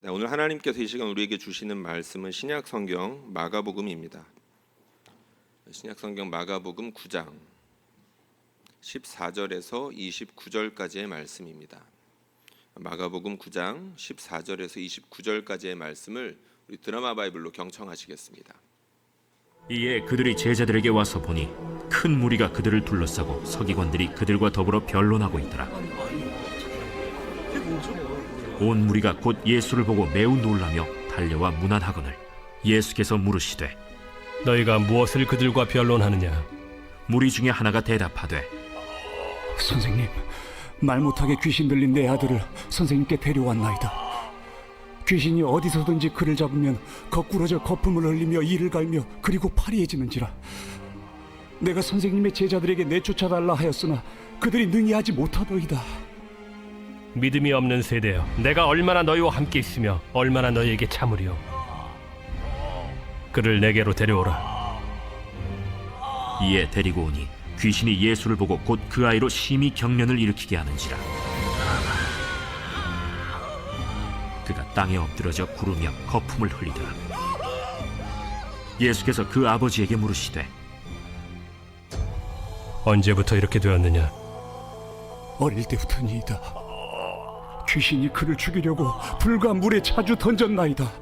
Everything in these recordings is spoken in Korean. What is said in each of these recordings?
네, 오늘 하나님께서 이 시간 우리에게 주시는 말씀은 신약 성경 마가복음입니다. 신약 성경 마가복음 9장 14절에서 29절까지의 말씀입니다. 마가복음 9장 14절에서 29절까지의 말씀을 우리 드라마 바이블로 경청하시겠습니다. 이에 그들이 제자들에게 와서 보니 큰 무리가 그들을 둘러싸고 서기관들이 그들과 더불어 변론하고 있더라. 온 무리가 곧 예수를 보고 매우 놀라며 달려와 문안하거늘 예수께서 물으시되 너희가 무엇을 그들과 변론하느냐? 무리 중에 하나가 대답하되 선생님, 말 못하게 귀신 들린 내 아들을 선생님께 데려왔나이다. 귀신이 어디서든지 그를 잡으면 거꾸러져 거품을 흘리며 이를 갈며 그리고 파리해지는지라. 내가 선생님의 제자들에게 내쫓아달라 하였으나 그들이 능히 하지 못하더이다. 믿음이 없는 세대여, 내가 얼마나 너희와 함께 있으며 얼마나 너희에게 참으리요. 그를 내게로 데려오라. 이에 데리고 오니 귀신이 예수를 보고 곧 그 아이로 심히 경련을 일으키게 하는지라. 그가 땅에 엎드러져 구르며 거품을 흘리더라. 예수께서 그 아버지에게 물으시되 언제부터 이렇게 되었느냐? 어릴 때부터니이다. 귀신이 그를 죽이려고 불과 물에 자주 던졌나이다.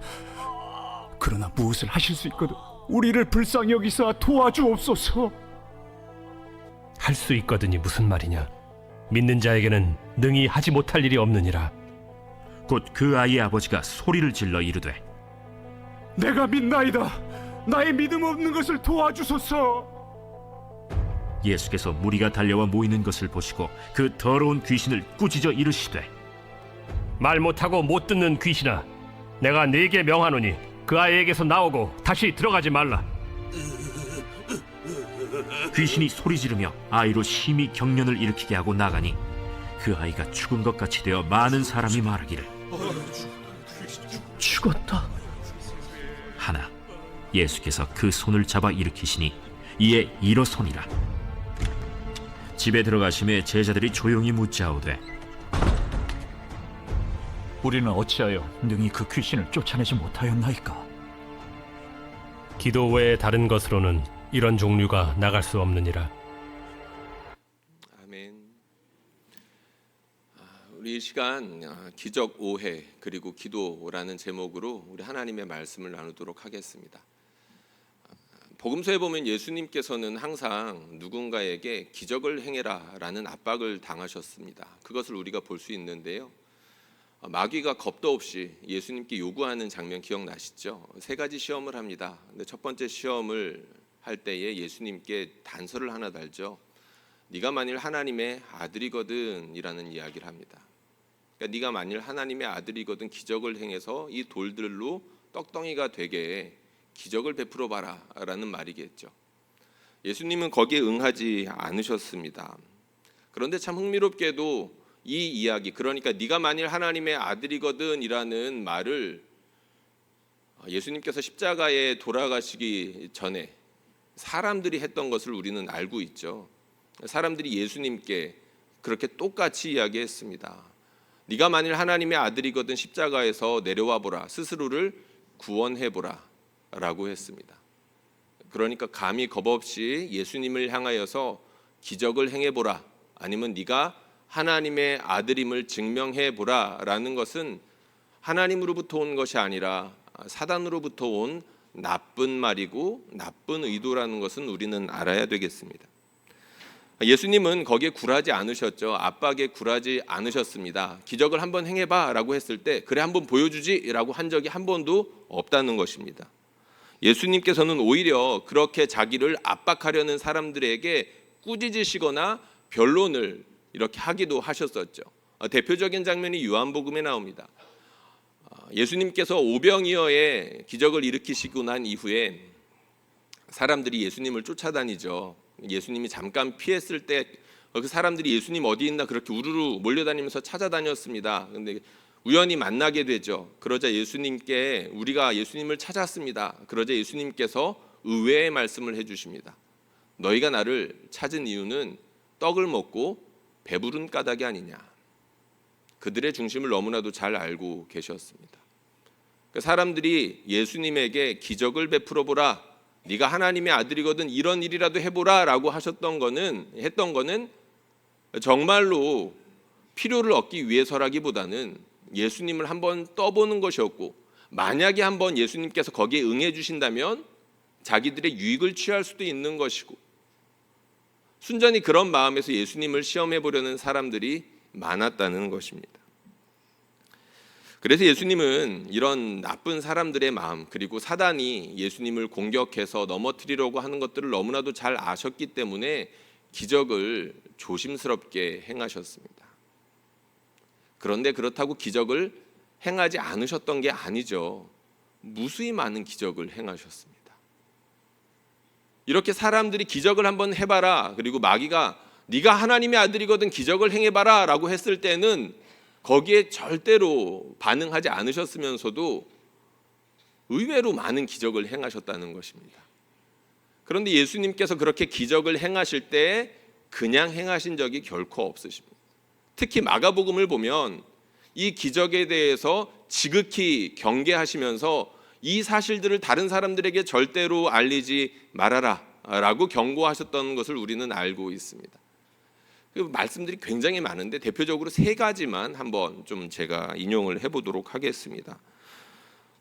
그러나 무엇을 하실 수 있거든 우리를 불쌍히 여기사 도와주옵소서. 할 수 있거든이 무슨 말이냐? 믿는 자에게는 능히 하지 못할 일이 없느니라. 곧 그 아이의 아버지가 소리를 질러 이르되 내가 믿나이다. 나의 믿음 없는 것을 도와주소서. 예수께서 무리가 달려와 모이는 것을 보시고 그 더러운 귀신을 꾸짖어 이르시되 말 못하고 못 듣는 귀신아, 내가 네게 명하노니 그 아이에게서 나오고 다시 들어가지 말라. 귀신이 소리 지르며 아이로 심히 경련을 일으키게 하고 나가니 그 아이가 죽은 것 같이 되어 많은 사람이 말하기를 죽었다 하나 예수께서 그 손을 잡아 일으키시니 이에 일어서니라. 집에 들어가심에 제자들이 조용히 묻자오되 우리는 어찌하여 능히 그 귀신을 쫓아내지 못하였나이까? 기도 외에 다른 것으로는 이런 종류가 나갈 수 없느니라. 아멘. 우리 이 시간 기적 오해 그리고 기도라는 제목으로 우리 하나님의 말씀을 나누도록 하겠습니다. 복음서에 보면 예수님께서는 항상 누군가에게 기적을 행해라라는 압박을 당하셨습니다. 그것을 우리가 볼 수 있는데요. 마귀가 겁도 없이 예수님께 요구하는 장면 기억나시죠? 세 가지 시험을 합니다. 근데 첫 번째 시험을 할 때에 예수님께 단서를 하나 달죠. 네가 만일 하나님의 아들이거든 이라는 이야기를 합니다. 그러니까 네가 만일 하나님의 아들이거든 기적을 행해서 이 돌들로 떡덩이가 되게 기적을 베풀어 봐라 라는 말이겠죠. 예수님은 거기에 응하지 않으셨습니다. 그런데 참 흥미롭게도 이 이야기, 그러니까 네가 만일 하나님의 아들이거든 이라는 말을 예수님께서 십자가에 돌아가시기 전에 사람들이 했던 것을 우리는 알고 있죠. 사람들이 예수님께 그렇게 똑같이 이야기했습니다. 네가 만일 하나님의 아들이거든 십자가에서 내려와 보라, 스스로를 구원해 보라 라고 했습니다. 그러니까 감히 겁 없이 예수님을 향하여서 기적을 행해 보라, 아니면 네가 하나님의 아들임을 증명해 보라라는 것은 하나님으로부터 온 것이 아니라 사단으로부터 온 나쁜 말이고 나쁜 의도라는 것은 우리는 알아야 되겠습니다. 예수님은 거기에 굴하지 않으셨죠. 압박에 굴하지 않으셨습니다. 기적을 한번 행해봐 라고 했을 때 그래 한번 보여주지 라고 한 적이 한 번도 없다는 것입니다. 예수님께서는 오히려 그렇게 자기를 압박하려는 사람들에게 꾸짖으시거나 변론을 이렇게 하기도 하셨었죠. 대표적인 장면이 요한복음에 나옵니다. 예수님께서 오병이어의 기적을 일으키시고 난 이후에 사람들이 예수님을 쫓아다니죠. 예수님이 잠깐 피했을 때 그 사람들이 예수님 어디 있나 그렇게 우르르 몰려다니면서 찾아다녔습니다. 그런데 우연히 만나게 되죠. 그러자 예수님께 우리가 예수님을 찾았습니다. 그러자 예수님께서 의외의 말씀을 해주십니다. 너희가 나를 찾은 이유는 떡을 먹고 배부른 까닭이 아니냐. 그들의 중심을 너무나도 잘 알고 계셨습니다. 그 사람들이 예수님에게 기적을 베풀어 보라, 네가 하나님의 아들이거든 이런 일이라도 해보라라고 했던 거는 정말로 필요를 얻기 위해서라기보다는 예수님을 한번 떠보는 것이었고, 만약에 한번 예수님께서 거기에 응해 주신다면 자기들의 유익을 취할 수도 있는 것이고, 순전히 그런 마음에서 예수님을 시험해 보려는 사람들이 많았다는 것입니다. 그래서 예수님은 이런 나쁜 사람들의 마음, 그리고 사단이 예수님을 공격해서 넘어뜨리려고 하는 것들을 너무나도 잘 아셨기 때문에 기적을 조심스럽게 행하셨습니다. 그런데 그렇다고 기적을 행하지 않으셨던 게 아니죠. 무수히 많은 기적을 행하셨습니다. 이렇게 사람들이 기적을 한번 해봐라, 그리고 마귀가 네가 하나님의 아들이거든 기적을 행해봐라 라고 했을 때는 거기에 절대로 반응하지 않으셨으면서도 의외로 많은 기적을 행하셨다는 것입니다. 그런데 예수님께서 그렇게 기적을 행하실 때 그냥 행하신 적이 결코 없으십니다. 특히 마가복음을 보면 이 기적에 대해서 지극히 경계하시면서 이 사실들을 다른 사람들에게 절대로 알리지 말아라 라고 경고하셨던 것을 우리는 알고 있습니다. 그 말씀들이 굉장히 많은데 대표적으로 세 가지만 한번 좀 제가 인용을 해보도록 하겠습니다.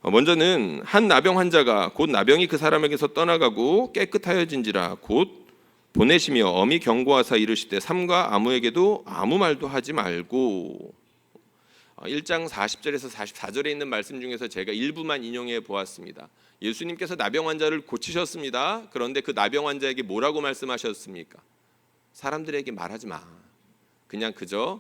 먼저는 한 나병 환자가 곧 나병이 그 사람에게서 떠나가고 깨끗하여진지라 곧 보내시며 엄히 경고하사 이르시되 삼가 아무에게도 아무 말도 하지 말고. 1장 40절에서 44절에 있는 말씀 중에서 제가 일부만 인용해 보았습니다. 예수님께서 나병 환자를 고치셨습니다. 그런데 그 나병 환자에게 뭐라고 말씀하셨습니까? 사람들에게 말하지 마. 그냥 그저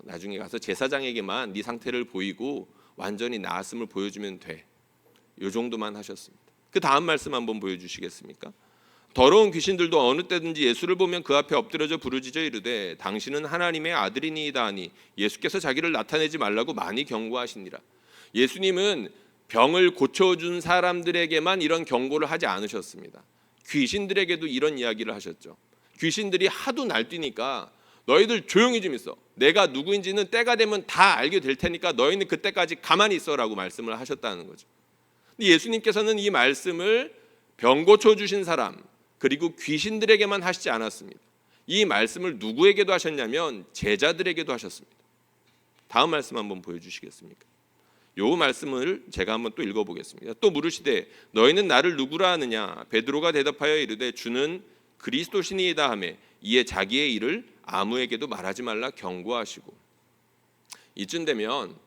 나중에 가서 제사장에게만 네 상태를 보이고 완전히 나았음을 보여주면 돼. 이 정도만 하셨습니다. 그 다음 말씀 한번 보여주시겠습니까? 더러운 귀신들도 어느 때든지 예수를 보면 그 앞에 엎드려져 부르짖어 이르되 당신은 하나님의 아들이니이다 하니 예수께서 자기를 나타내지 말라고 많이 경고하시니라. 예수님은 병을 고쳐준 사람들에게만 이런 경고를 하지 않으셨습니다. 귀신들에게도 이런 이야기를 하셨죠. 귀신들이 하도 날뛰니까 너희들 조용히 좀 있어. 내가 누구인지는 때가 되면 다 알게 될 테니까 너희는 그때까지 가만히 있어라고 말씀을 하셨다는 거죠. 근데 예수님께서는 이 말씀을 병 고쳐주신 사람 그리고 귀신들에게만 하시지 않았습니다. 이 말씀을 누구에게도 하셨냐면 제자들에게도 하셨습니다. 다음 말씀 한번 보여주시겠습니까? 요 말씀을 제가 한번 또 읽어보겠습니다. 또 물으시되 너희는 나를 누구라 하느냐? 베드로가 대답하여 이르되 주는 그리스도시니이다 하매 이에 자기의 일을 아무에게도 말하지 말라 경고하시고. 이쯤 되면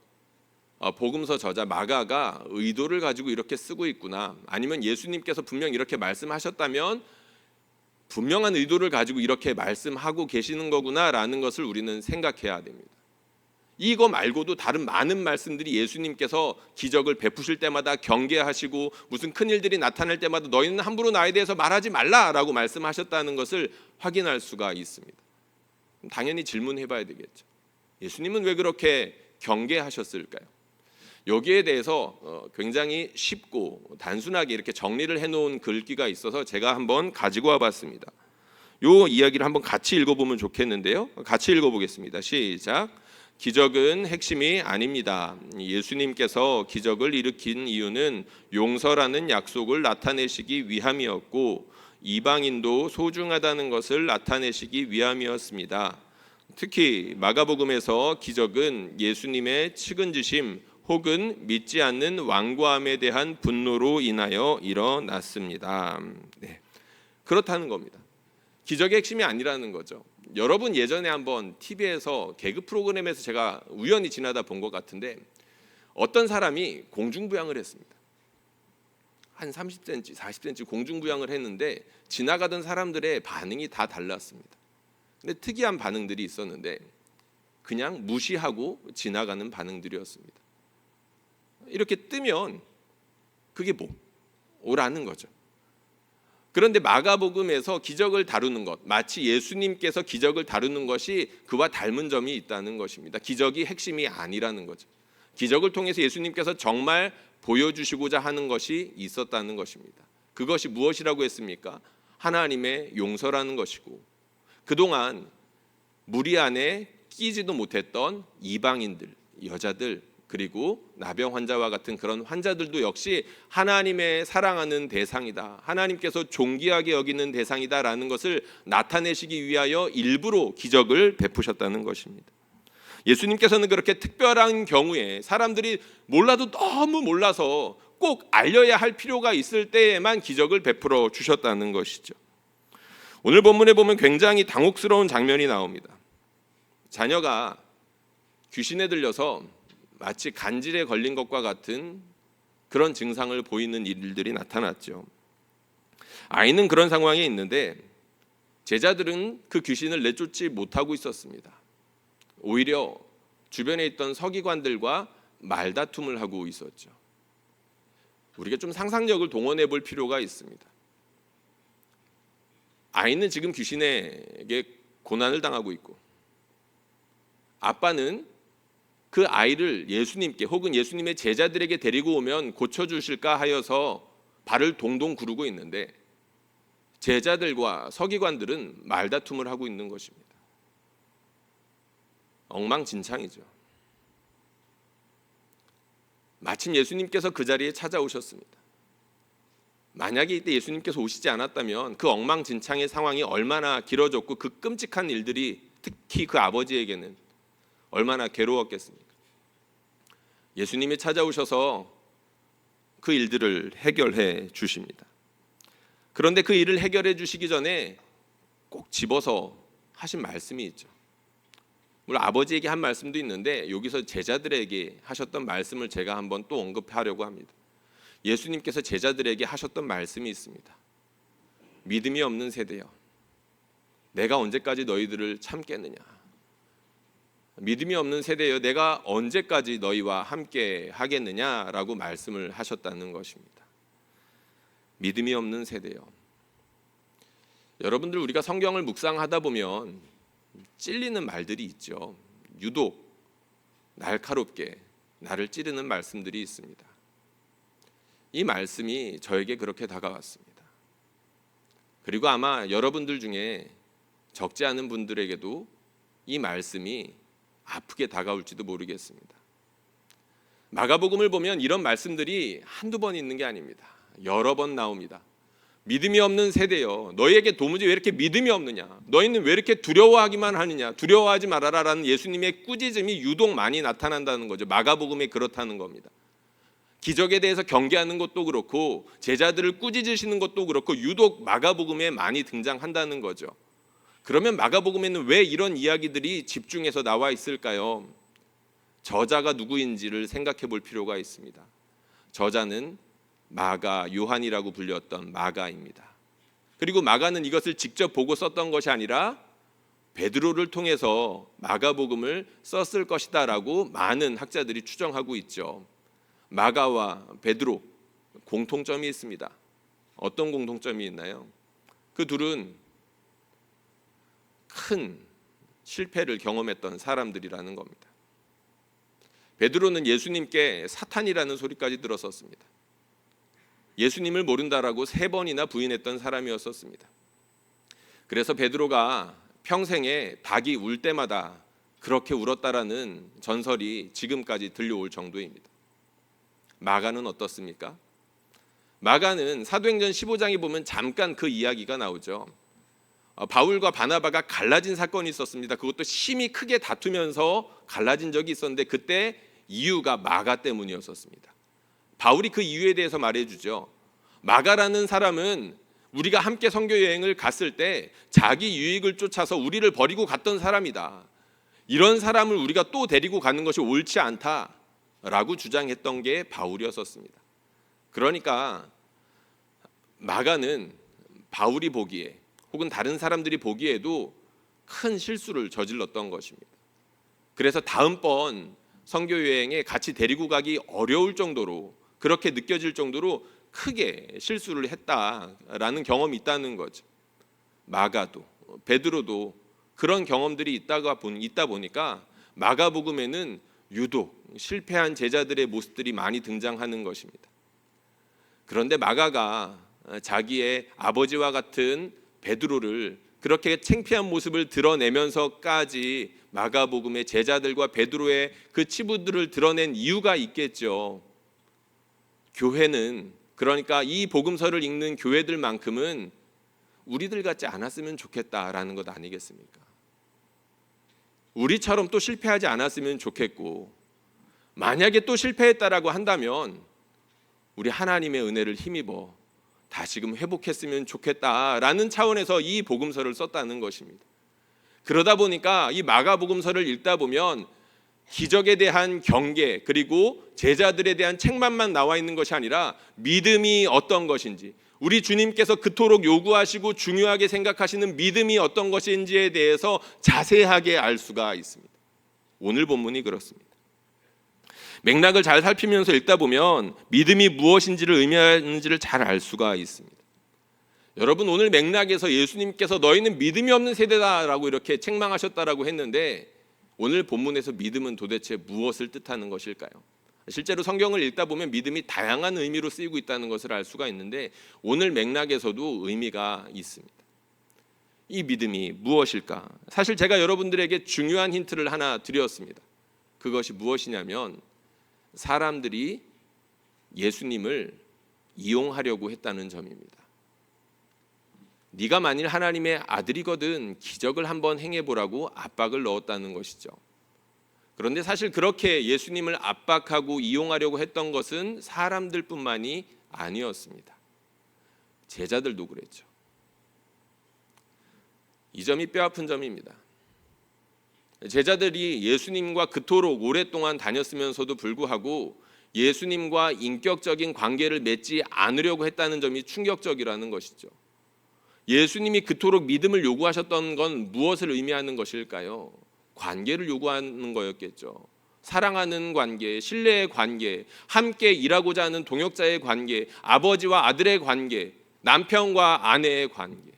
복음서 저자 마가가 의도를 가지고 이렇게 쓰고 있구나, 아니면 예수님께서 분명 이렇게 말씀하셨다면 분명한 의도를 가지고 이렇게 말씀하고 계시는 거구나라는 것을 우리는 생각해야 됩니다. 이거 말고도 다른 많은 말씀들이 예수님께서 기적을 베푸실 때마다 경계하시고 무슨 큰일들이 나타날 때마다 너희는 함부로 나에 대해서 말하지 말라라고 말씀하셨다는 것을 확인할 수가 있습니다. 당연히 질문해봐야 되겠죠. 예수님은 왜 그렇게 경계하셨을까요? 여기에 대해서 굉장히 쉽고 단순하게 이렇게 정리를 해놓은 글귀가 있어서 제가 한번 가지고 와봤습니다. 이 이야기를 한번 같이 읽어보면 좋겠는데요. 같이 읽어보겠습니다. 시작. 기적은 핵심이 아닙니다. 예수님께서 기적을 일으킨 이유는 용서라는 약속을 나타내시기 위함이었고 이방인도 소중하다는 것을 나타내시기 위함이었습니다. 특히 마가복음에서 기적은 예수님의 측은지심 혹은 믿지 않는 완고함에 대한 분노로 인하여 일어났습니다. 네. 그렇다는 겁니다. 기적의 핵심이 아니라는 거죠. 여러분 예전에 한번 TV에서 개그 프로그램에서 제가 우연히 지나다 본 것 같은데 어떤 사람이 공중부양을 했습니다. 한 30cm, 40cm 공중부양을 했는데 지나가던 사람들의 반응이 다 달랐습니다. 근데 특이한 반응들이 있었는데 그냥 무시하고 지나가는 반응들이었습니다. 이렇게 뜨면 그게 뭐라는 거죠. 그런데 마가복음에서 기적을 다루는 것, 마치 예수님께서 기적을 다루는 것이 그와 닮은 점이 있다는 것입니다. 기적이 핵심이 아니라는 거죠. 기적을 통해서 예수님께서 정말 보여주시고자 하는 것이 있었다는 것입니다. 그것이 무엇이라고 했습니까? 하나님의 용서라는 것이고 그동안 무리 안에 끼지도 못했던 이방인들, 여자들, 그리고 나병 환자와 같은 그런 환자들도 역시 하나님의 사랑하는 대상이다, 하나님께서 존귀하게 여기는 대상이다라는 것을 나타내시기 위하여 일부러 기적을 베푸셨다는 것입니다. 예수님께서는 그렇게 특별한 경우에 사람들이 몰라도 너무 몰라서 꼭 알려야 할 필요가 있을 때에만 기적을 베풀어 주셨다는 것이죠. 오늘 본문에 보면 굉장히 당혹스러운 장면이 나옵니다. 자녀가 귀신에 들려서 마치 간질에 걸린 것과 같은 그런 증상을 보이는 일들이 나타났죠. 아이는 그런 상황에 있는데 제자들은 그 귀신을 내쫓지 못하고 있었습니다. 오히려 주변에 있던 서기관들과 말다툼을 하고 있었죠. 우리가 좀 상상력을 동원해 볼 필요가 있습니다. 아이는 지금 귀신에게 고난을 당하고 있고, 아빠는 그 아이를 예수님께 혹은 예수님의 제자들에게 데리고 오면 고쳐주실까 하여서 발을 동동 구르고 있는데, 제자들과 서기관들은 말다툼을 하고 있는 것입니다. 엉망진창이죠. 마침 예수님께서 그 자리에 찾아오셨습니다. 만약에 이때 예수님께서 오시지 않았다면 그 엉망진창의 상황이 얼마나 길어졌고 그 끔찍한 일들이 특히 그 아버지에게는 얼마나 괴로웠겠습니까? 예수님이 찾아오셔서 그 일들을 해결해 주십니다. 그런데 그 일을 해결해 주시기 전에 꼭 집어서 하신 말씀이 있죠. 물론 아버지에게 한 말씀도 있는데 여기서 제자들에게 하셨던 말씀을 제가 한번 또 언급하려고 합니다. 예수님께서 제자들에게 하셨던 말씀이 있습니다. 믿음이 없는 세대여, 내가 언제까지 너희들을 참겠느냐. 믿음이 없는 세대여, 내가 언제까지 너희와 함께 하겠느냐라고 말씀을 하셨다는 것입니다. 믿음이 없는 세대여. 여러분들, 우리가 성경을 묵상하다 보면 찔리는 말들이 있죠. 유독 날카롭게 나를 찌르는 말씀들이 있습니다. 이 말씀이 저에게 그렇게 다가왔습니다. 그리고 아마 여러분들 중에 적지 않은 분들에게도 이 말씀이 아프게 다가올지도 모르겠습니다. 마가복음을 보면 이런 말씀들이 한두 번 있는 게 아닙니다. 여러 번 나옵니다. 믿음이 없는 세대여, 너희에게 도무지 왜 이렇게 믿음이 없느냐, 너희는 왜 이렇게 두려워하기만 하느냐, 두려워하지 말아라라는 예수님의 꾸짖음이 유독 많이 나타난다는 거죠. 마가복음에 그렇다는 겁니다. 기적에 대해서 경계하는 것도 그렇고 제자들을 꾸짖으시는 것도 그렇고 유독 마가복음에 많이 등장한다는 거죠. 그러면 마가복음에는 왜 이런 이야기들이 집중해서 나와 있을까요? 저자가 누구인지를 생각해 볼 필요가 있습니다. 저자는 마가, 요한이라고 불렸던 마가입니다. 그리고 마가는 이것을 직접 보고 썼던 것이 아니라 베드로를 통해서 마가복음을 썼을 것이다라고 많은 학자들이 추정하고 있죠. 마가와 베드로 공통점이 있습니다. 어떤 공통점이 있나요? 그 둘은 큰 실패를 경험했던 사람들이라는 겁니다. 베드로는 예수님께 사탄이라는 소리까지 들었었습니다. 예수님을 모른다라고 3번이나 부인했던 사람이었었습니다. 그래서 베드로가 평생에 닭이 울 때마다 그렇게 울었다라는 전설이 지금까지 들려올 정도입니다. 마가는 어떻습니까? 마가는 사도행전 15장에 보면 잠깐 그 이야기가 나오죠. 바울과 바나바가 갈라진 사건이 있었습니다. 그것도 심히 크게 다투면서 갈라진 적이 있었는데 그때 이유가 마가 때문이었었습니다. 바울이 그 이유에 대해서 말해주죠. 마가라는 사람은 우리가 함께 선교 여행을 갔을 때 자기 유익을 쫓아서 우리를 버리고 갔던 사람이다. 이런 사람을 우리가 또 데리고 가는 것이 옳지 않다라고 주장했던 게 바울이었었습니다. 그러니까 마가는 바울이 보기에 혹은 다른 사람들이 보기에도 큰 실수를 저질렀던 것입니다. 그래서 다음번 선교 여행에 같이 데리고 가기 어려울 정도로, 그렇게 느껴질 정도로 크게 실수를 했다라는 경험이 있다는 거죠. 마가도 베드로도 그런 경험들이 있다 보니까 마가복음에는 유독 실패한 제자들의 모습들이 많이 등장하는 것입니다. 그런데 마가가 자기의 아버지와 같은 베드로를 그렇게 창피한 모습을 드러내면서까지 마가복음의 제자들과 베드로의 그 치부들을 드러낸 이유가 있겠죠. 교회는, 그러니까 이 복음서를 읽는 교회들만큼은 우리들 같지 않았으면 좋겠다라는 것 아니겠습니까? 우리처럼 또 실패하지 않았으면 좋겠고, 만약에 또 실패했다라고 한다면 우리 하나님의 은혜를 힘입어 다시금 회복했으면 좋겠다라는 차원에서 이 복음서를 썼다는 것입니다. 그러다 보니까 이 마가복음서를 읽다 보면 기적에 대한 경계, 그리고 제자들에 대한 책망만 나와 있는 것이 아니라 믿음이 어떤 것인지, 우리 주님께서 그토록 요구하시고 중요하게 생각하시는 믿음이 어떤 것인지에 대해서 자세하게 알 수가 있습니다. 오늘 본문이 그렇습니다. 맥락을 잘 살피면서 읽다 보면 믿음이 무엇인지를 의미하는지를 잘 알 수가 있습니다. 여러분, 오늘 맥락에서 예수님께서 너희는 믿음이 없는 세대다라고 이렇게 책망하셨다라고 했는데, 오늘 본문에서 믿음은 도대체 무엇을 뜻하는 것일까요? 실제로 성경을 읽다 보면 믿음이 다양한 의미로 쓰이고 있다는 것을 알 수가 있는데, 오늘 맥락에서도 의미가 있습니다. 이 믿음이 무엇일까? 사실 제가 여러분들에게 중요한 힌트를 하나 드렸습니다. 그것이 무엇이냐면, 사람들이 예수님을 이용하려고 했다는 점입니다. 네가 만일 하나님의 아들이거든 기적을 한번 행해보라고 압박을 넣었다는 것이죠. 그런데 사실 그렇게 예수님을 압박하고 이용하려고 했던 것은 사람들뿐만이 아니었습니다. 제자들도 그랬죠. 이 점이 뼈아픈 점입니다. 제자들이 예수님과 그토록 오랫동안 다녔으면서도 불구하고 예수님과 인격적인 관계를 맺지 않으려고 했다는 점이 충격적이라는 것이죠. 예수님이 그토록 믿음을 요구하셨던 건 무엇을 의미하는 것일까요? 관계를 요구하는 거였겠죠. 사랑하는 관계, 신뢰의 관계, 함께 일하고자 하는 동역자의 관계, 아버지와 아들의 관계, 남편과 아내의 관계.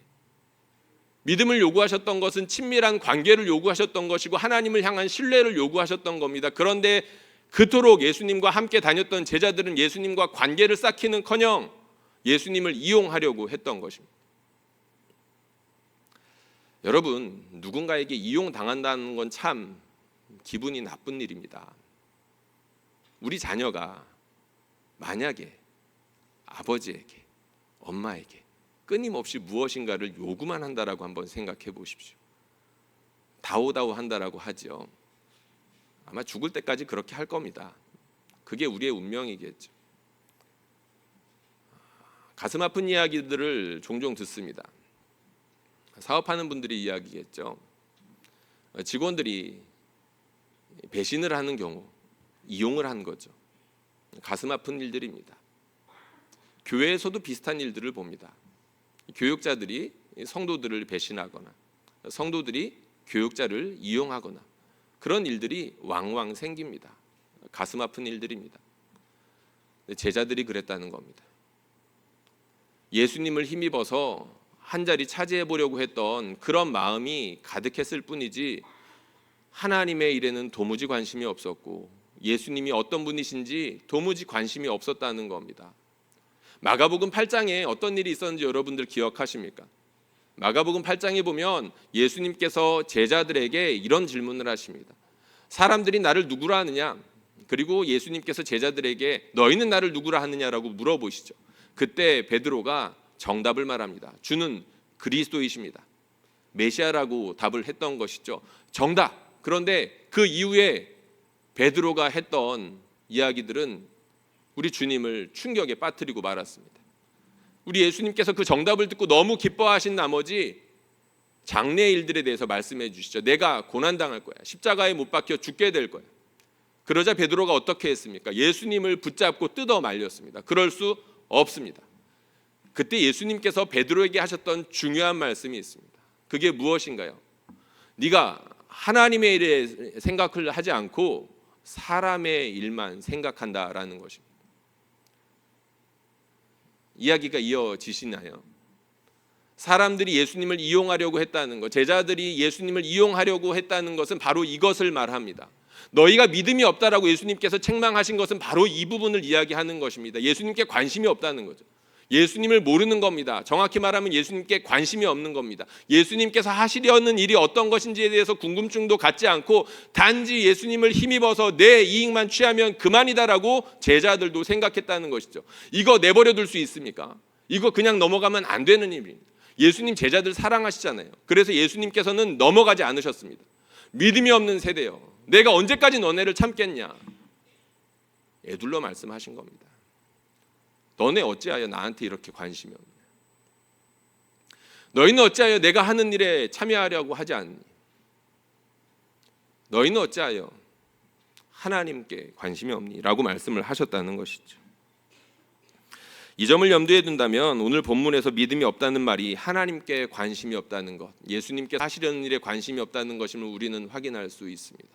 믿음을 요구하셨던 것은 친밀한 관계를 요구하셨던 것이고 하나님을 향한 신뢰를 요구하셨던 겁니다. 그런데 그토록 예수님과 함께 다녔던 제자들은 예수님과 관계를 쌓기는커녕 예수님을 이용하려고 했던 것입니다. 여러분, 누군가에게 이용당한다는 건 참 기분이 나쁜 일입니다. 우리 자녀가 만약에 아버지에게, 엄마에게 끊임없이 무엇인가를 요구만 한다라고 한번 생각해 보십시오. 다오다오 한다라고 하죠. 아마 죽을 때까지 그렇게 할 겁니다. 그게 우리의 운명이겠죠. 가슴 아픈 이야기들을 종종 듣습니다. 사업하는 분들이 이야기겠죠. 직원들이 배신을 하는 경우, 이용을 한 거죠. 가슴 아픈 일들입니다. 교회에서도 비슷한 일들을 봅니다. 교육자들이 성도들을 배신하거나 성도들이 교육자를 이용하거나 그런 일들이 왕왕 생깁니다. 가슴 아픈 일들입니다. 제자들이 그랬다는 겁니다. 예수님을 힘입어서 한 자리 차지해 보려고 했던 그런 마음이 가득했을 뿐이지 하나님의 일에는 도무지 관심이 없었고 예수님이 어떤 분이신지 도무지 관심이 없었다는 겁니다. 마가복음 8장에 어떤 일이 있었는지 여러분들 기억하십니까? 마가복음 8장에 보면 예수님께서 제자들에게 이런 질문을 하십니다. 사람들이 나를 누구라 하느냐? 그리고 예수님께서 제자들에게 너희는 나를 누구라 하느냐라고 물어보시죠. 그때 베드로가 정답을 말합니다. 주는 그리스도이십니다. 메시아라고 답을 했던 것이죠. 정답. 그런데 그 이후에 베드로가 했던 이야기들은 우리 주님을 충격에 빠뜨리고 말았습니다. 우리 예수님께서 그 정답을 듣고 너무 기뻐하신 나머지 장래의 일들에 대해서 말씀해 주시죠. 내가 고난당할 거야. 십자가에 못 박혀 죽게 될 거야. 그러자 베드로가 어떻게 했습니까? 예수님을 붙잡고 뜯어 말렸습니다. 그럴 수 없습니다. 그때 예수님께서 베드로에게 하셨던 중요한 말씀이 있습니다. 그게 무엇인가요? 네가 하나님의 일에 생각을 하지 않고 사람의 일만 생각한다라는 것입니다. 이야기가 이어지시나요? 사람들이 예수님을 이용하려고 했다는 것, 제자들이 예수님을 이용하려고 했다는 것은 바로 이것을 말합니다. 너희가 믿음이 없다라고 예수님께서 책망하신 것은 바로 이 부분을 이야기하는 것입니다. 예수님께 관심이 없다는 거죠. 예수님을 모르는 겁니다. 정확히 말하면 예수님께 관심이 없는 겁니다. 예수님께서 하시려는 일이 어떤 것인지에 대해서 궁금증도 갖지 않고 단지 예수님을 힘입어서 내 이익만 취하면 그만이다라고 제자들도 생각했다는 것이죠. 이거 내버려 둘 수 있습니까? 이거 그냥 넘어가면 안 되는 일입니다. 예수님 제자들 사랑하시잖아요. 그래서 예수님께서는 넘어가지 않으셨습니다. 믿음이 없는 세대요, 내가 언제까지 너네를 참겠냐, 애둘러 말씀하신 겁니다. 너네 어찌하여 나한테 이렇게 관심이 없냐? 너희는 어찌하여 내가 하는 일에 참여하려고 하지 않니? 너희는 어찌하여 하나님께 관심이 없니? 라고 말씀을 하셨다는 것이죠. 이 점을 염두에 둔다면 오늘 본문에서 믿음이 없다는 말이 하나님께 관심이 없다는 것, 예수님께 하시려는 일에 관심이 없다는 것임을 우리는 확인할 수 있습니다.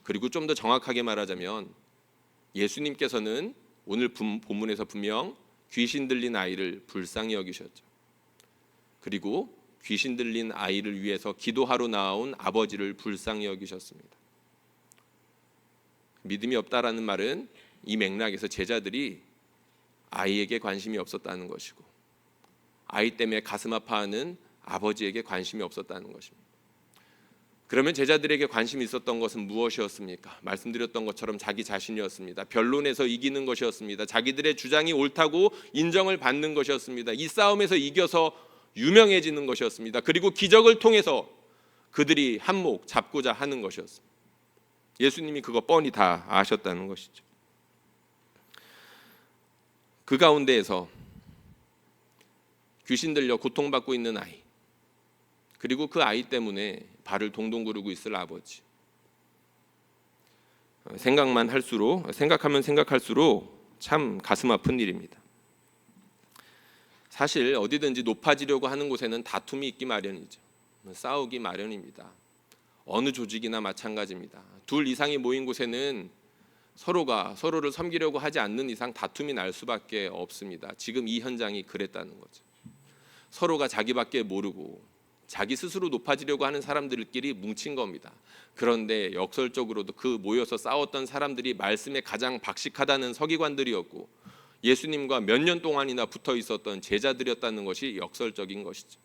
그리고 좀 더 정확하게 말하자면 예수님께서는 오늘 본문에서 분명 귀신 들린 아이를 불쌍히 여기셨죠. 그리고 귀신 들린 아이를 위해서 기도하러 나온 아버지를 불쌍히 여기셨습니다. 믿음이 없다라는 말은 이 맥락에서 제자들이 아이에게 관심이 없었다는 것이고 아이 때문에 가슴 아파하는 아버지에게 관심이 없었다는 것입니다. 그러면 제자들에게 관심이 있었던 것은 무엇이었습니까? 말씀드렸던 것처럼 자기 자신이었습니다. 변론에서 이기는 것이었습니다. 자기들의 주장이 옳다고 인정을 받는 것이었습니다. 이 싸움에서 이겨서 유명해지는 것이었습니다. 그리고 기적을 통해서 그들이 한몫 잡고자 하는 것이었습니다. 예수님이 그거 뻔히 다 아셨다는 것이죠. 그 가운데에서 귀신 들려 고통받고 있는 아이, 그리고 그 아이 때문에 발을 동동 구르고 있을 아버지, 생각하면 생각할수록 참 가슴 아픈 일입니다. 사실 어디든지 높아지려고 하는 곳에는 다툼이 있기 마련이죠. 싸우기 마련입니다. 어느 조직이나 마찬가지입니다. 둘 이상이 모인 곳에는 서로가 서로를 섬기려고 하지 않는 이상 다툼이 날 수밖에 없습니다. 지금 이 현장이 그랬다는 거죠. 서로가 자기밖에 모르고 자기 스스로 높아지려고 하는 사람들끼리 뭉친 겁니다. 그런데 역설적으로도 그 모여서 싸웠던 사람들이 말씀에 가장 박식하다는 서기관들이었고 예수님과 몇 년 동안이나 붙어 있었던 제자들이었다는 것이 역설적인 것이죠.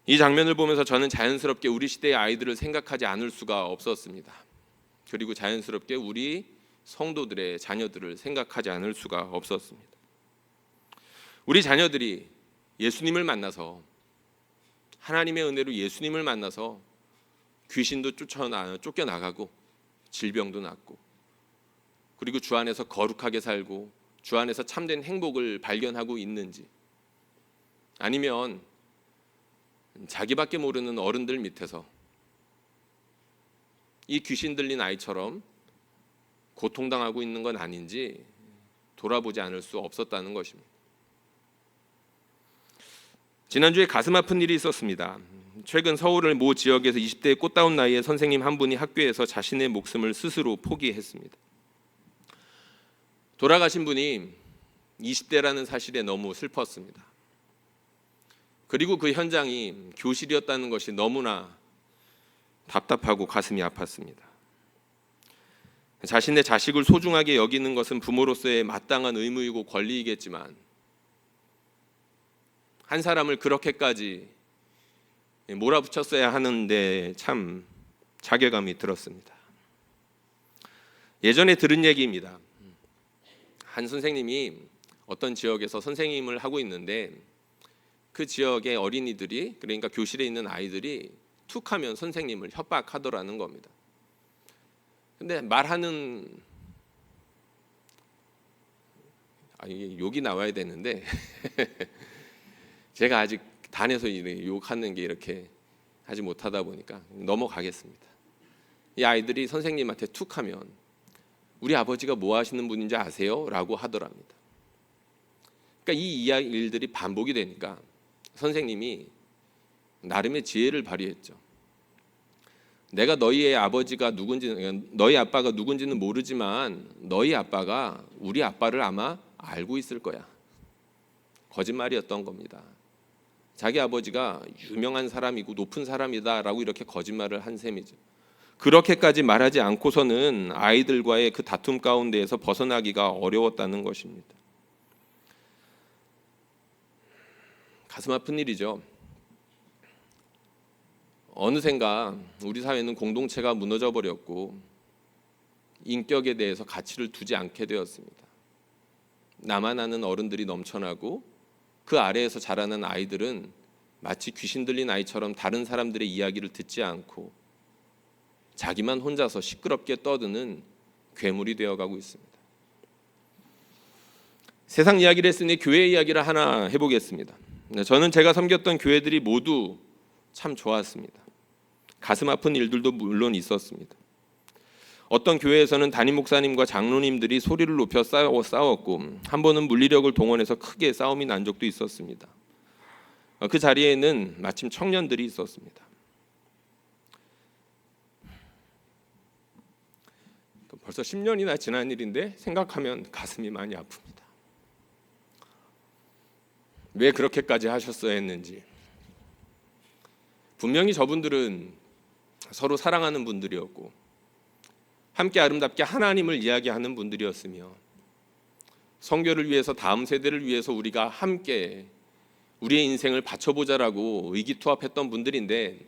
이 장면을 보면서 저는 자연스럽게 우리 시대의 아이들을 생각하지 않을 수가 없었습니다. 그리고 자연스럽게 우리 성도들의 자녀들을 생각하지 않을 수가 없었습니다. 우리 자녀들이 예수님을 만나서, 하나님의 은혜로 예수님을 만나서 귀신도 쫓겨나가고 질병도 낫고, 그리고 주 안에서 거룩하게 살고 주 안에서 참된 행복을 발견하고 있는지, 아니면 자기밖에 모르는 어른들 밑에서 이 귀신 들린 아이처럼 고통당하고 있는 건 아닌지 돌아보지 않을 수 없었다는 것입니다. 지난주에 가슴 아픈 일이 있었습니다. 최근 서울의 모 지역에서 20대의 꽃다운 나이에 선생님 한 분이 학교에서 자신의 목숨을 스스로 포기했습니다. 돌아가신 분이 20대라는 사실에 너무 슬펐습니다. 그리고 그 현장이 교실이었다는 것이 너무나 답답하고 가슴이 아팠습니다. 자신의 자식을 소중하게 여기는 것은 부모로서의 마땅한 의무이고 권리이겠지만 한 사람을 그렇게까지 몰아붙였어야 하는데 참 자괴감이 들었습니다. 예전에 들은 얘기입니다. 한 선생님이 어떤 지역에서 선생님을 하고 있는데 그 지역의 어린이들이, 그러니까 교실에 있는 아이들이 툭하면 선생님을 협박하더라는 겁니다. 근데 말하는, 이게 욕이 나와야 되는데 제가 아직 단에서 욕하는 게 이렇게 하지 못하다 보니까 넘어가겠습니다. 이 아이들이 선생님한테 툭하면 우리 아버지가 뭐 하시는 분인지 아세요? 라고 하더랍니다. 그러니까 이 일들이 반복이 되니까 선생님이 나름의 지혜를 발휘했죠. 내가 너희 아빠가 누군지는 모르지만 너희 아빠가 우리 아빠를 아마 알고 있을 거야. 거짓말이었던 겁니다. 자기 아버지가 유명한 사람이고 높은 사람이다라고 이렇게 거짓말을 한 셈이죠. 그렇게까지 말하지 않고서는 아이들과의 그 다툼 가운데에서 벗어나기가 어려웠다는 것입니다. 가슴 아픈 일이죠. 어느샌가 우리 사회는 공동체가 무너져 버렸고 인격에 대해서 가치를 두지 않게 되었습니다. 나만 아는 어른들이 넘쳐나고 그 아래에서 자라는 아이들은 마치 귀신 들린 아이처럼 다른 사람들의 이야기를 듣지 않고 자기만 혼자서 시끄럽게 떠드는 괴물이 되어가고 있습니다. 세상 이야기를 했으니 교회 이야기를 하나 해보겠습니다. 저는 제가 섬겼던 교회들이 모두 참 좋았습니다. 가슴 아픈 일들도 물론 있었습니다. 어떤 교회에서는 담임 목사님과 장로님들이 소리를 높여 싸웠고 한 번은 물리력을 동원해서 크게 싸움이 난 적도 있었습니다. 그 자리에는 마침 청년들이 있었습니다. 벌써 10년이나 지난 일인데 생각하면 가슴이 많이 아픕니다. 왜 그렇게까지 하셨어야 했는지. 분명히 저분들은 서로 사랑하는 분들이었고 함께 아름답게 하나님을 이야기하는 분들이었으며 성교를 위해서 다음 세대를 위해서 우리가 함께 우리의 인생을 바쳐보자라고 의기투합했던 분들인데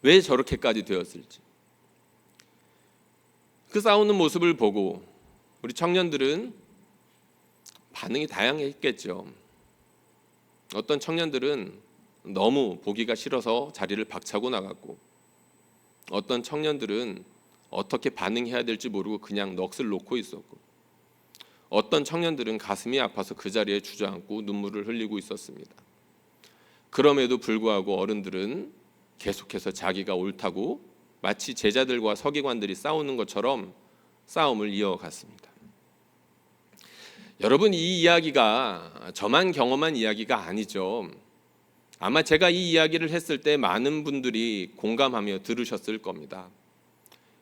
왜 저렇게까지 되었을지. 그 싸우는 모습을 보고 우리 청년들은 반응이 다양했겠죠. 어떤 청년들은 너무 보기가 싫어서 자리를 박차고 나갔고 어떤 청년들은 어떻게 반응해야 될지 모르고 그냥 넋을 놓고 있었고 어떤 청년들은 가슴이 아파서 그 자리에 주저앉고 눈물을 흘리고 있었습니다. 그럼에도 불구하고 어른들은 계속해서 자기가 옳다고 마치 제자들과 서기관들이 싸우는 것처럼 싸움을 이어갔습니다. 여러분, 이 이야기가 저만 경험한 이야기가 아니죠. 아마 제가 이 이야기를 했을 때 많은 분들이 공감하며 들으셨을 겁니다.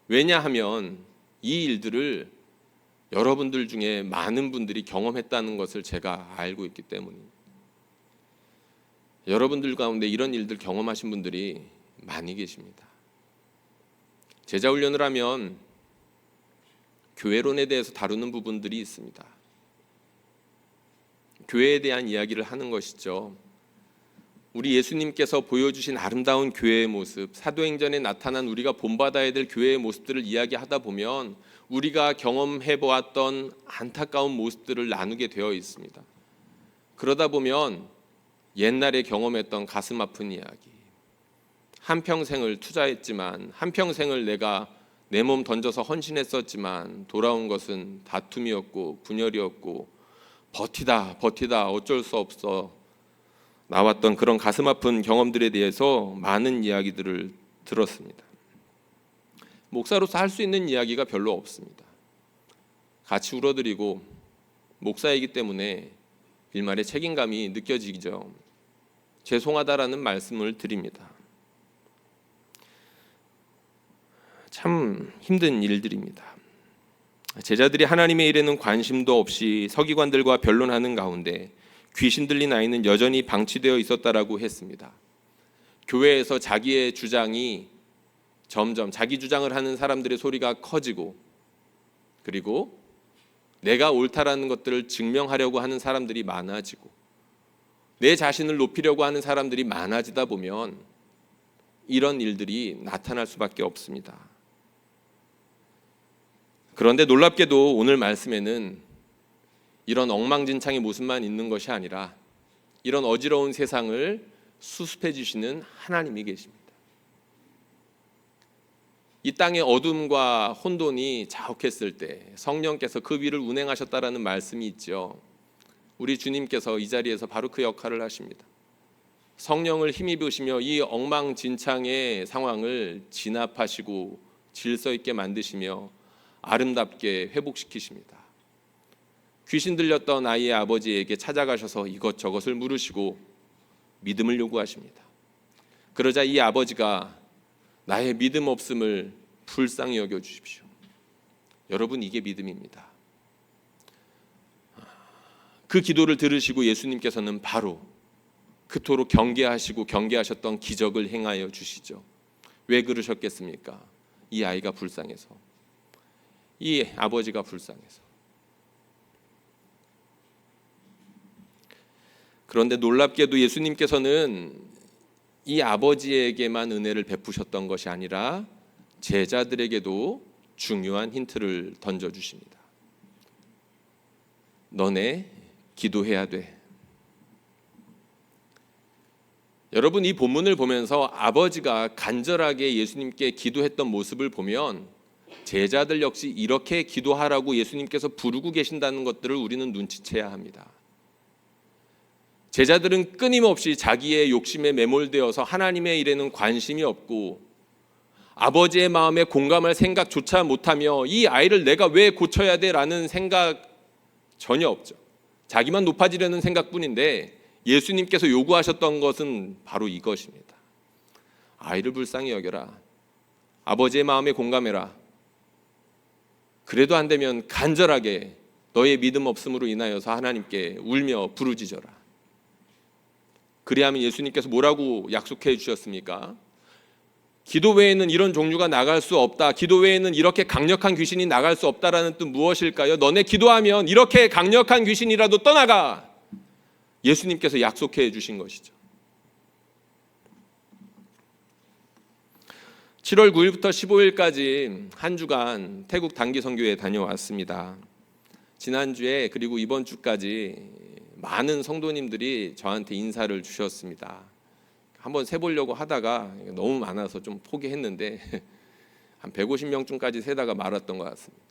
왜냐하면 이 일들을 여러분들 중에 많은 분들이 경험했다는 것을 제가 알고 있기 때문입니다. 여러분들 가운데 이런 일들 경험하신 분들이 많이 계십니다. 제자 훈련을 하면 교회론에 대해서 다루는 부분들이 있습니다. 교회에 대한 이야기를 하는 것이죠. 우리 예수님께서 보여주신 아름다운 교회의 모습, 사도행전에 나타난 우리가 본받아야 될 교회의 모습들을 이야기하다 보면 우리가 경험해 보았던 안타까운 모습들을 나누게 되어 있습니다. 그러다 보면 옛날에 경험했던 가슴 아픈 이야기, 한평생을 투자했지만 한평생을 내가 내 몸 던져서 헌신했었지만 돌아온 것은 다툼이었고 분열이었고 버티다 어쩔 수 없어 나왔던 그런 가슴 아픈 경험들에 대해서 많은 이야기들을 들었습니다. 목사로서 할 수 있는 이야기가 별로 없습니다. 같이 울어드리고 목사이기 때문에 일말의 책임감이 느껴지죠. 죄송하다라는 말씀을 드립니다. 참 힘든 일들입니다. 제자들이 하나님의 일에는 관심도 없이 서기관들과 변론하는 가운데 귀신 들린 아이는 여전히 방치되어 있었다라고 했습니다. 교회에서 자기의 주장이 점점 자기 주장을 하는 사람들의 소리가 커지고 그리고 내가 옳다라는 것들을 증명하려고 하는 사람들이 많아지고 내 자신을 높이려고 하는 사람들이 많아지다 보면 이런 일들이 나타날 수밖에 없습니다. 그런데 놀랍게도 오늘 말씀에는 이런 엉망진창의 모습만 있는 것이 아니라 이런 어지러운 세상을 수습해 주시는 하나님이 계십니다. 이 땅의 어둠과 혼돈이 자욱했을 때 성령께서 그 위를 운행하셨다라는 말씀이 있죠. 우리 주님께서 이 자리에서 바로 그 역할을 하십니다. 성령을 힘입으시며 이 엉망진창의 상황을 진압하시고 질서 있게 만드시며 아름답게 회복시키십니다. 귀신 들렸던 아이의 아버지에게 찾아가셔서 이것저것을 물으시고 믿음을 요구하십니다. 그러자 이 아버지가 나의 믿음 없음을 불쌍히 여겨 주십시오. 여러분, 이게 믿음입니다. 그 기도를 들으시고 예수님께서는 바로 그토록 경계하셨던 기적을 행하여 주시죠. 왜 그러셨겠습니까? 이 아이가 불쌍해서, 이 아버지가 불쌍해서. 그런데 놀랍게도 예수님께서는 이 아버지에게만 은혜를 베푸셨던 것이 아니라 제자들에게도 중요한 힌트를 던져주십니다. 너네 기도해야 돼. 여러분, 이 본문을 보면서 아버지가 간절하게 예수님께 기도했던 모습을 보면 제자들 역시 이렇게 기도하라고 예수님께서 부르고 계신다는 것들을 우리는 눈치채야 합니다. 제자들은 끊임없이 자기의 욕심에 매몰되어서 하나님의 일에는 관심이 없고 아버지의 마음에 공감할 생각조차 못하며 이 아이를 내가 왜 고쳐야 돼라는 생각 전혀 없죠. 자기만 높아지려는 생각뿐인데 예수님께서 요구하셨던 것은 바로 이것입니다. 아이를 불쌍히 여겨라. 아버지의 마음에 공감해라. 그래도 안 되면 간절하게 너의 믿음 없음으로 인하여서 하나님께 울며 부르짖어라. 그리하면 예수님께서 뭐라고 약속해 주셨습니까? 기도 외에는 이런 종류가 나갈 수 없다. 기도 외에는 이렇게 강력한 귀신이 나갈 수 없다라는 뜻 무엇일까요? 너네 기도하면 이렇게 강력한 귀신이라도 떠나가. 예수님께서 약속해 주신 것이죠. 7월 9일부터 15일까지 한 주간 태국 단기 선교에 다녀왔습니다. 지난주에 그리고 이번 주까지 많은 성도님들이 저한테 인사를 주셨습니다. 한번 세보려고 하다가 너무 많아서 좀 포기했는데 한 150명쯤까지 세다가 말았던 것 같습니다.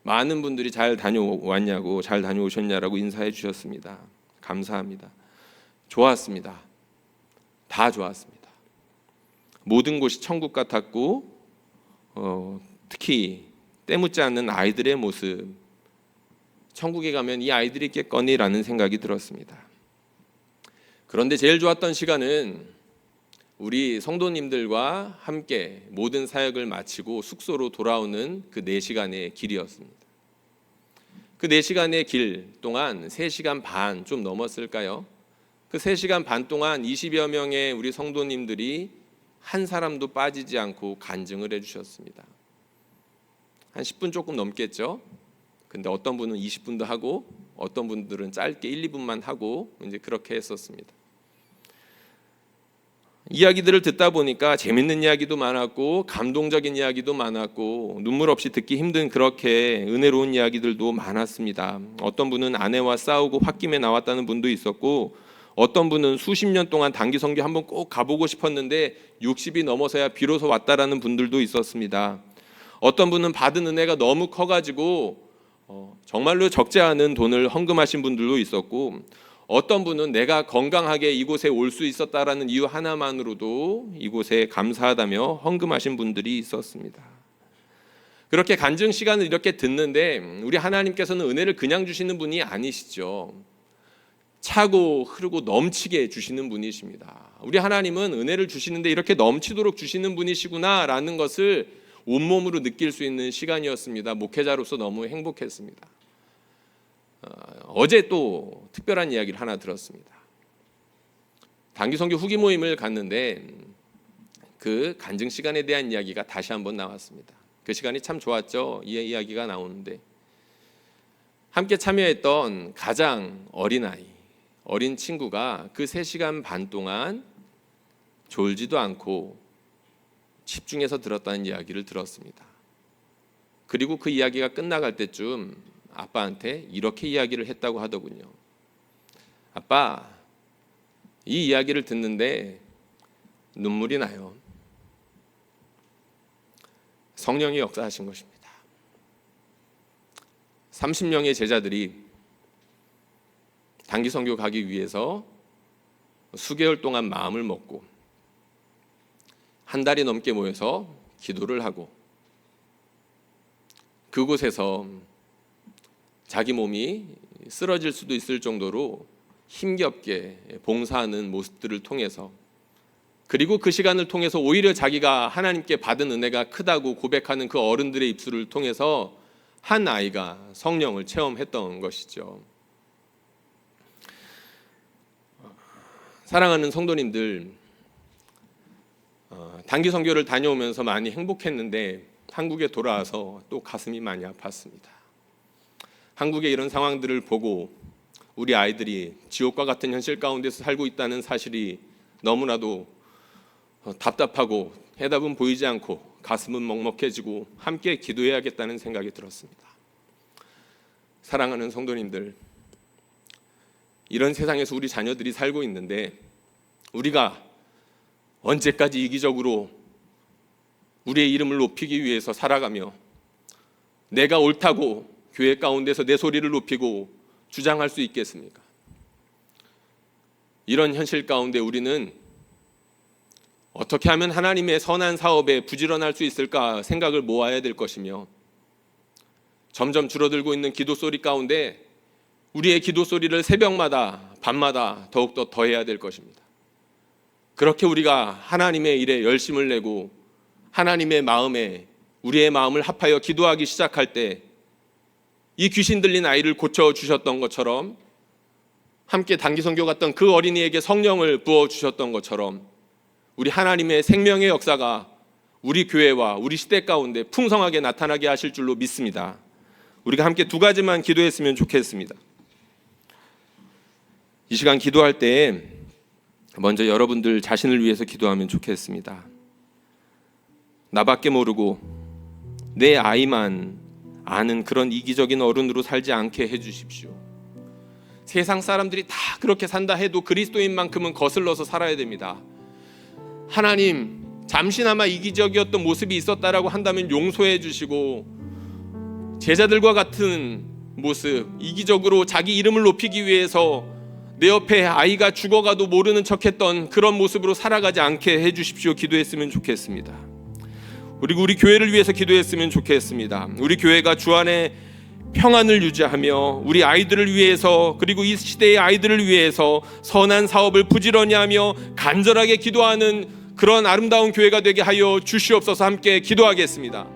많은 분들이 잘 다녀왔냐고, 잘 다녀오셨냐라고 인사해 주셨습니다. 감사합니다. 좋았습니다. 다 좋았습니다. 모든 곳이 천국 같았고 특히 때묻지 않는 아이들의 모습, 천국에 가면 이 아이들이 있겠거니라는 생각이 들었습니다. 그런데 제일 좋았던 시간은 우리 성도님들과 함께 모든 사역을 마치고 숙소로 돌아오는 그 4시간의 길이었습니다. 그 4시간의 길 동안 3시간 반 좀 넘었을까요? 그 3시간 반 동안 20여 명의 우리 성도님들이 한 사람도 빠지지 않고 간증을 해주셨습니다. 한 10분 조금 넘겠죠? 근데 어떤 분은 20분도 하고 어떤 분들은 짧게 1, 2분만 하고 이제 그렇게 했었습니다. 이야기들을 듣다 보니까 재밌는 이야기도 많았고 감동적인 이야기도 많았고 눈물 없이 듣기 힘든 그렇게 은혜로운 이야기들도 많았습니다. 어떤 분은 아내와 싸우고 홧김에 나왔다는 분도 있었고 어떤 분은 수십 년 동안 단기 선교 한번 꼭 가보고 싶었는데 60이 넘어서야 비로소 왔다라는 분들도 있었습니다. 어떤 분은 받은 은혜가 너무 커가지고 정말로 적지 않은 돈을 헌금하신 분들도 있었고 어떤 분은 내가 건강하게 이곳에 올 수 있었다라는 이유 하나만으로도 이곳에 감사하다며 헌금하신 분들이 있었습니다. 그렇게 간증 시간을 이렇게 듣는데 우리 하나님께서는 은혜를 그냥 주시는 분이 아니시죠. 차고 흐르고 넘치게 주시는 분이십니다. 우리 하나님은 은혜를 주시는데 이렇게 넘치도록 주시는 분이시구나라는 것을 온몸으로 느낄 수 있는 시간이었습니다. 목회자로서 너무 행복했습니다. 어제 또 특별한 이야기를 하나 들었습니다. 단기 선교 후기 모임을 갔는데 그 간증 시간에 대한 이야기가 다시 한번 나왔습니다. 그 시간이 참 좋았죠. 이 이야기가 나오는데 함께 참여했던 가장 어린 친구가 그 3시간 반 동안 졸지도 않고 집중해서 들었다는 이야기를 들었습니다. 그리고 그 이야기가 끝나갈 때쯤 아빠한테 이렇게 이야기를 했다고 하더군요. 아빠, 이 이야기를 듣는데 눈물이 나요. 성령이 역사하신 것입니다. 30명의 제자들이 단기 선교 가기 위해서 수개월 동안 마음을 먹고 한 달이 넘게 모여서 기도를 하고 그곳에서 자기 몸이 쓰러질 수도 있을 정도로 힘겹게 봉사하는 모습들을 통해서 그리고 그 시간을 통해서 오히려 자기가 하나님께 받은 은혜가 크다고 고백하는 그 어른들의 입술을 통해서 한 아이가 성령을 체험했던 것이죠. 사랑하는 성도님들, 단기 선교를 다녀오면서 많이 행복했는데 한국에 돌아와서 또 가슴이 많이 아팠습니다. 한국의 이런 상황들을 보고 우리 아이들이 지옥과 같은 현실 가운데서 살고 있다는 사실이 너무나도 답답하고 해답은 보이지 않고 가슴은 먹먹해지고 함께 기도해야겠다는 생각이 들었습니다. 사랑하는 성도님들, 이런 세상에서 우리 자녀들이 살고 있는데 우리가 언제까지 이기적으로 우리의 이름을 높이기 위해서 살아가며 내가 옳다고 교회 가운데서 내 소리를 높이고 주장할 수 있겠습니까? 이런 현실 가운데 우리는 어떻게 하면 하나님의 선한 사업에 부지런할 수 있을까 생각을 모아야 될 것이며, 점점 줄어들고 있는 기도 소리 가운데 우리의 기도 소리를 새벽마다 밤마다 더욱더 더해야 될 것입니다. 그렇게 우리가 하나님의 일에 열심을 내고 하나님의 마음에 우리의 마음을 합하여 기도하기 시작할 때 이 귀신 들린 아이를 고쳐주셨던 것처럼, 함께 단기선교 갔던 그 어린이에게 성령을 부어주셨던 것처럼 우리 하나님의 생명의 역사가 우리 교회와 우리 시대 가운데 풍성하게 나타나게 하실 줄로 믿습니다. 우리가 함께 두 가지만 기도했으면 좋겠습니다. 이 시간 기도할 때 먼저 여러분들 자신을 위해서 기도하면 좋겠습니다. 나밖에 모르고 내 아이만 아는 그런 이기적인 어른으로 살지 않게 해주십시오. 세상 사람들이 다 그렇게 산다 해도 그리스도인만큼은 거슬러서 살아야 됩니다. 하나님, 잠시나마 이기적이었던 모습이 있었다라고 한다면 용서해 주시고, 제자들과 같은 모습, 이기적으로 자기 이름을 높이기 위해서 내 옆에 아이가 죽어가도 모르는 척했던 그런 모습으로 살아가지 않게 해주십시오. 기도했으면 좋겠습니다. 그리고 우리 교회를 위해서 기도했으면 좋겠습니다. 우리 교회가 주 안에 평안을 유지하며 우리 아이들을 위해서, 그리고 이 시대의 아이들을 위해서 선한 사업을 부지런히 하며 간절하게 기도하는 그런 아름다운 교회가 되게 하여 주시옵소서. 함께 기도하겠습니다.